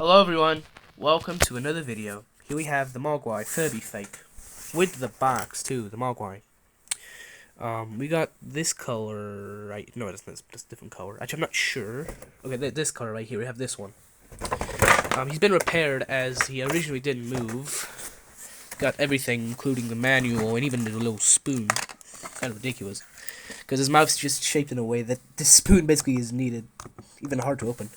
Hello everyone, welcome to another video. Here we have the mogwai Furby fake, with the box too, the mogwai. We got this color, right, no it's a different color, actually I'm not sure. Okay, this color right here, we have this one. He's been repaired as he originally didn't move. Got everything, including the manual and even the little spoon. Kind of ridiculous. Because his mouth's just shaped in a way that the spoon basically is needed, even hard to open.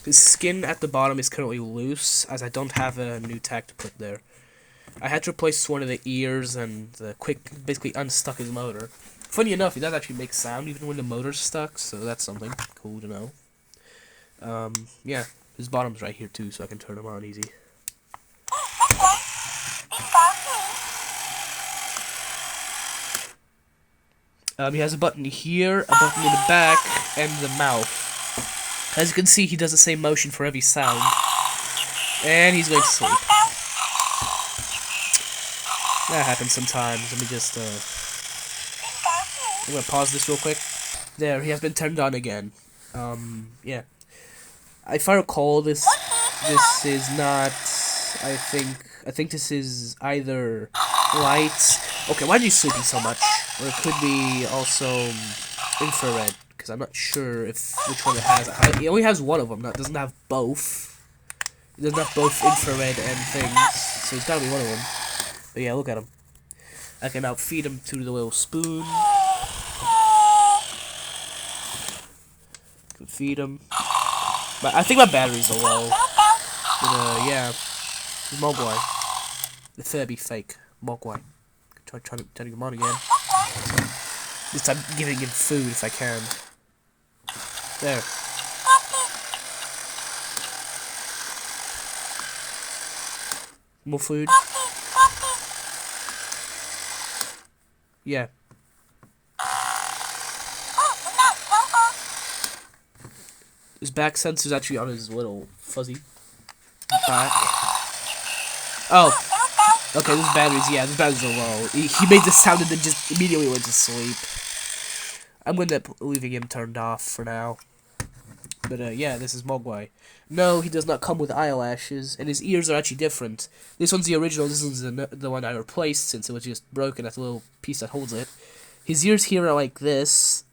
His skin at the bottom is currently loose, as I don't have a new tag to put there. I had to replace one of the ears and basically unstuck his motor. Funny enough, he does actually make sound even when the motor's stuck, so that's something cool to know. Yeah, his bottom's right here too, so I can turn him on easy. He has a button here, a button in the back, and the mouth. As you can see, he does the same motion for every sound. And he's going to sleep. That happens sometimes. Let me just, I'm going to pause this real quick. There, he has been turned on again. Yeah. If I recall, this is not, I think this is either light. Okay, why are you sleeping so much? Or it could be also infrared, because I'm not sure which one it has. It only has one of them. That doesn't have both. It doesn't have both infrared and things, so it's gotta be one of them. But yeah, look at him. I can now feed him through the little spoon. Can feed him. But I think my batteries are low. But yeah, the mogwai, the Furby fake mogwai. Turning him on again. This time, giving him food if I can. There. More food. Yeah. His back sensor's actually on his little fuzzy back. Oh. Okay, this batteries are low. He made the sound and then just immediately went to sleep. I'm gonna end up leaving him turned off for now. But yeah, this is mogwai. No, he does not come with eyelashes, and his ears are actually different. This one's the original, this one's the one I replaced since it was just broken at the little piece that holds it. His ears here are like this.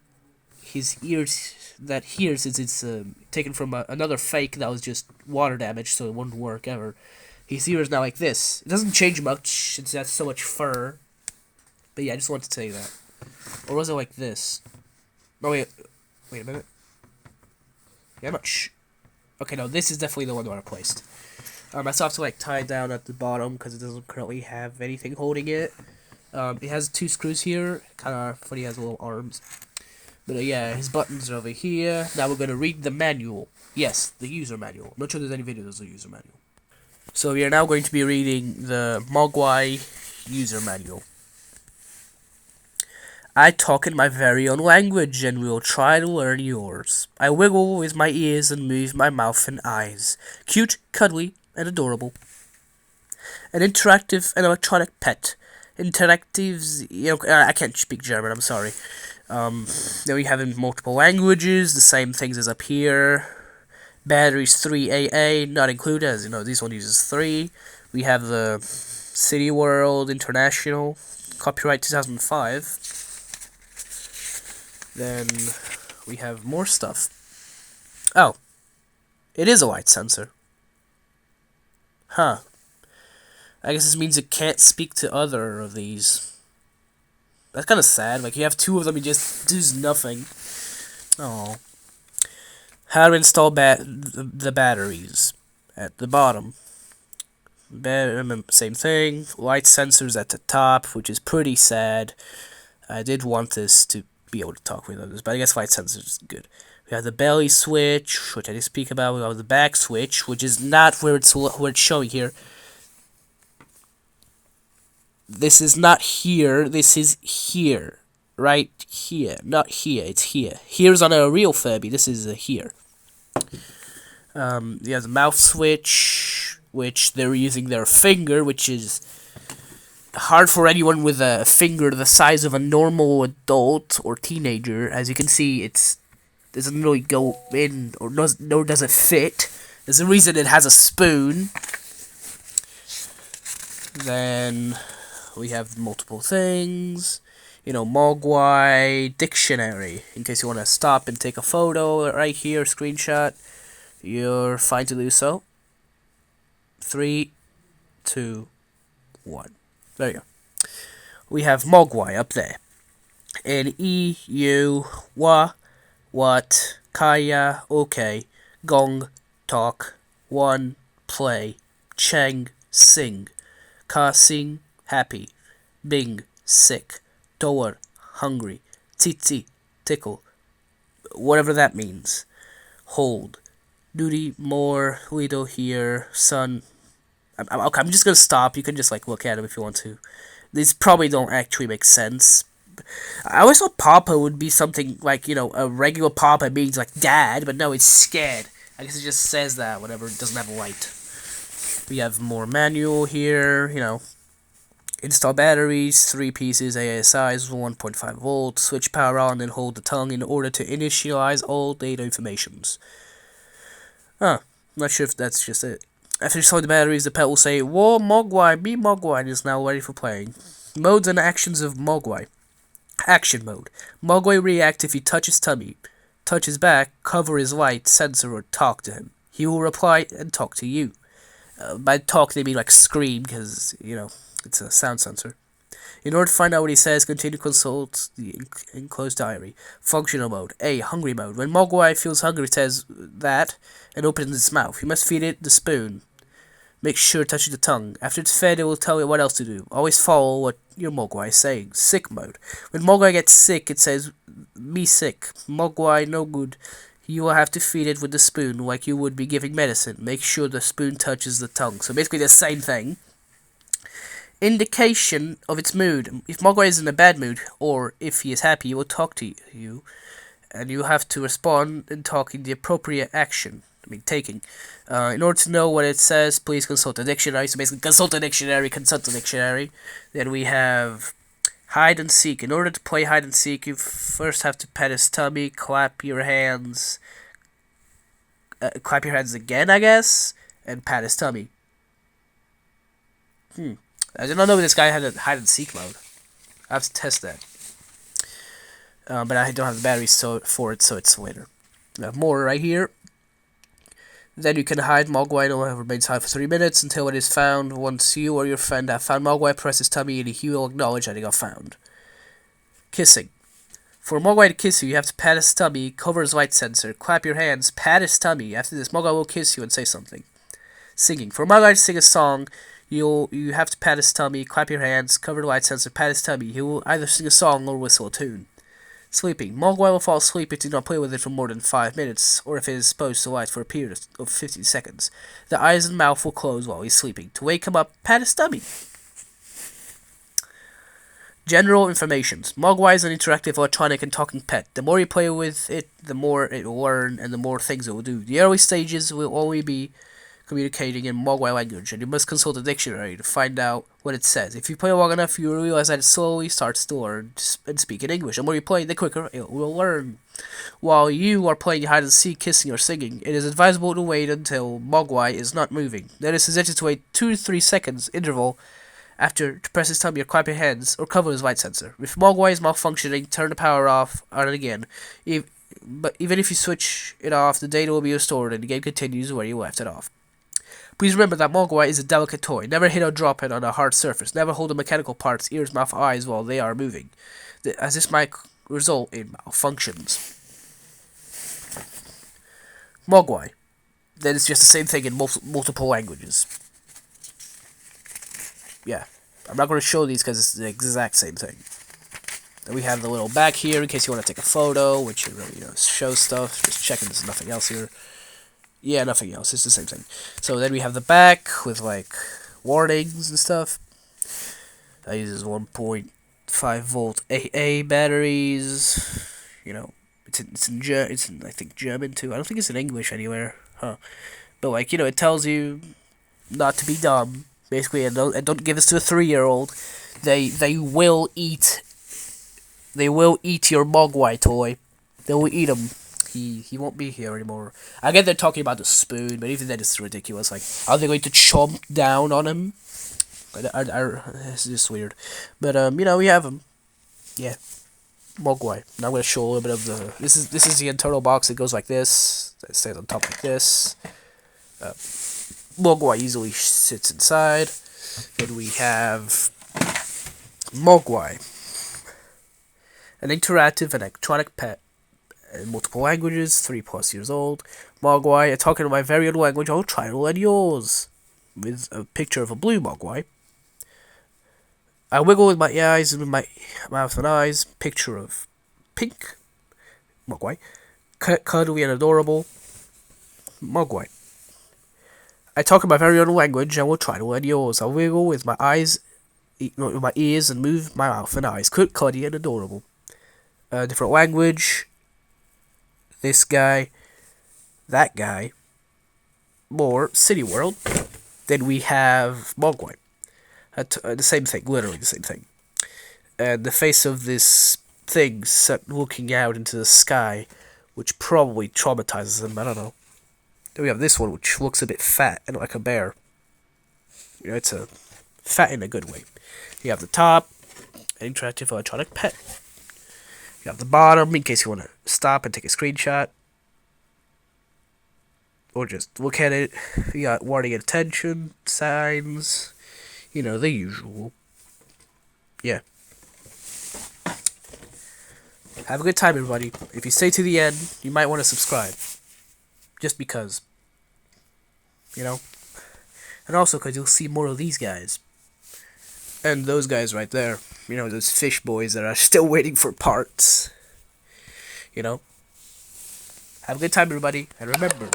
His ears that here, since it's taken from another fake that was just water damage, so it wouldn't work ever. His ears now like this. It doesn't change much since that's so much fur. But yeah, I just wanted to tell you that. Or was it like this? Oh wait a minute. Yeah, I'm not okay, no, this is definitely the one that I replaced. I still have to like tie it down at the bottom because it doesn't currently have anything holding it. It has two screws here. Kind of funny, it has little arms. But yeah, his buttons are over here. Now we're gonna read the manual. Yes, the user manual. I'm not sure there's any video there's a user manual. So we are now going to be reading the mogwai user manual. I talk in my very own language, and will try to learn yours. I wiggle with my ears and move my mouth and eyes. Cute, cuddly, and adorable. An interactive and electronic pet. Interactives, I can't speak German, I'm sorry. Then we have in multiple languages, the same things as up here. Batteries 3AA, not included, as you know, this one uses 3. We have the City World International, copyright 2005. Then we have more stuff. Oh, it is a light sensor. Huh. I guess this means it can't speak to other of these. That's kind of sad, like you have two of them, it just does nothing. Oh. How to install the batteries at the bottom. Same thing. Light sensors at the top, which is pretty sad. I did want this to be able to talk with others, but I guess light sensors is good. We have the belly switch, which I didn't speak about. We have the back switch, which is not where it's showing here. This is not here. This is here. Right here, not here, it's here. Here's on a real Furby, this is here. You have the mouth switch, which they're using their finger, which is hard for anyone with a finger the size of a normal adult or teenager. As you can see, it doesn't really go in, nor does it fit. There's a reason it has a spoon. Then we have multiple things. You know, mogwai dictionary. In case you want to stop and take a photo right here, screenshot, you're fine to do so. 3, 2, 1. There you go. We have mogwai up there. And you, wa, what, kaya, okay, gong, talk, one, play, cheng, sing, ka sing, happy, bing, sick, tower, hungry, titi, tickle, whatever that means, hold, duty, more, little here, sun. Okay, I'm just gonna stop. You can just like look at them if you want to. These probably don't actually make sense. I always thought papa would be something like, you know, a regular papa means like dad, but no, it's scared. I guess it just says that whenever it doesn't have a light. We have more manual here, you know. Install batteries, 3 pieces, ASIs, 1.5 volts, switch power on, and hold the tongue in order to initialize all data informations. Huh, not sure if that's just it. After installing the batteries, the pet will say, "Whoa, mogwai, be mogwai," and is now ready for playing. Modes and actions of mogwai. Action mode. Mogwai react if you touch his tummy, touch his back, cover his light sensor, or talk to him. He will reply and talk to you. By talk, they mean like scream, because, you know, it's a sound sensor. In order to find out what he says, continue to consult the enclosed diary. Functional mode. A. Hungry mode. When mogwai feels hungry, it says that and opens its mouth. You must feed it the spoon. Make sure to touch the tongue. After it's fed, it will tell you what else to do. Always follow what your mogwai is saying. Sick mode. When mogwai gets sick, it says, "Me sick. Mogwai no good." You will have to feed it with the spoon like you would be giving medicine. Make sure the spoon touches the tongue. So basically the same thing. Indication of its mood. If mogwai is in a bad mood, or if he is happy, he will talk to you. And you have to respond and talk in the appropriate action. Taking. In order to know what it says, please consult a dictionary. So basically, consult a dictionary, consult a dictionary. Then we have hide and seek. In order to play hide and seek, you first have to pet his tummy, clap your hands again, I guess, and pat his tummy. I did not know this guy had a hide and seek mode. I have to test that. But I don't have the batteries for it, so it's later. We have more right here. Then you can hide mogwai. No one remains hide for 3 minutes until it is found. Once you or your friend have found mogwai, press his tummy and he will acknowledge that he got found. Kissing. For mogwai to kiss you have to pat his tummy, cover his light sensor, clap your hands, pat his tummy. After this, mogwai will kiss you and say something. Singing. For mogwai to sing a song, you have to pat his tummy, clap your hands, cover the light sensor, pat his tummy. He will either sing a song or whistle a tune. Sleeping. Mogwai will fall asleep if you do not play with it for more than 5 minutes, or if it is exposed to light for a period of 15 seconds. The eyes and mouth will close while he's sleeping. To wake him up, pat his tummy. General information. Mogwai is an interactive electronic and talking pet. The more you play with it, the more it will learn and the more things it will do. The early stages will only be communicating in mogwai language, and you must consult a dictionary to find out what it says. If you play long enough, you will realize that it slowly starts to learn and speak in English. The more you play, the quicker it will learn. While you are playing hide and seek, kissing, or singing, it is advisable to wait until mogwai is not moving. Then it is suggested to wait 2 to 3 seconds interval after to press his tummy or clap your hands or cover his light sensor. If mogwai is malfunctioning, turn the power off on it again. But even if you switch it off, the data will be restored and the game continues where you left it off. Please remember that mogwai is a delicate toy. Never hit or drop it on a hard surface. Never hold the mechanical parts, ears, mouth, eyes while they are moving, as this might result in malfunctions. Mogwai. Then it's just the same thing in multiple languages. Yeah. I'm not going to show these because it's the exact same thing. Then we have the little back here in case you want to take a photo, which really, shows stuff. Just checking there's nothing else here. Yeah, nothing else. It's the same thing. So then we have the back with like warnings and stuff. That uses 1.5 volt AA batteries. It's in I think German too. I don't think it's in English anywhere. But like it tells you not to be dumb. Basically, and don't give this to a 3-year-old. They will eat. They will eat your mogwai toy. They will eat them. he won't be here anymore. I get they're talking about the spoon, but even then it's ridiculous. Like, are they going to chomp down on him? It's just weird. But you know, we have him. Yeah, mogwai. Now I'm gonna show a little bit of the. This is the internal box. It goes like this. It stays on top like this. Mogwai easily sits inside. Then we have mogwai, an interactive and electronic pet in multiple languages, 3+ years old. Mogwai, I talk in my very own language. I'll try to learn yours. With a picture of a blue mogwai. I wiggle with my eyes and with my mouth and eyes. Picture of pink mogwai. Cuddly and adorable mogwai. I talk in my very own language. I will try to learn yours. I wiggle with my eyes, with my ears, and move my mouth and eyes. Cuddly and adorable. Different language. This guy. That guy. More City World. Then we have mogwai. The same thing, literally the same thing. And the face of this thing looking out into the sky, which probably traumatizes him, I don't know. Then we have this one, which looks a bit fat and like a bear. You know, it's a fat in a good way. You have the top, an interactive electronic pet. You have the bottom, in case you want to stop and take a screenshot. Or just look at it. You got warning attention signs. You know, the usual. Yeah. Have a good time, everybody. If you stay to the end, you might want to subscribe. Just because. You know? And also because you'll see more of these guys. And those guys right there. You know, those fish boys that are still waiting for parts. You know? Have a good time, everybody. And remember,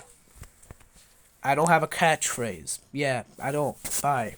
I don't have a catchphrase. Yeah, I don't. Bye.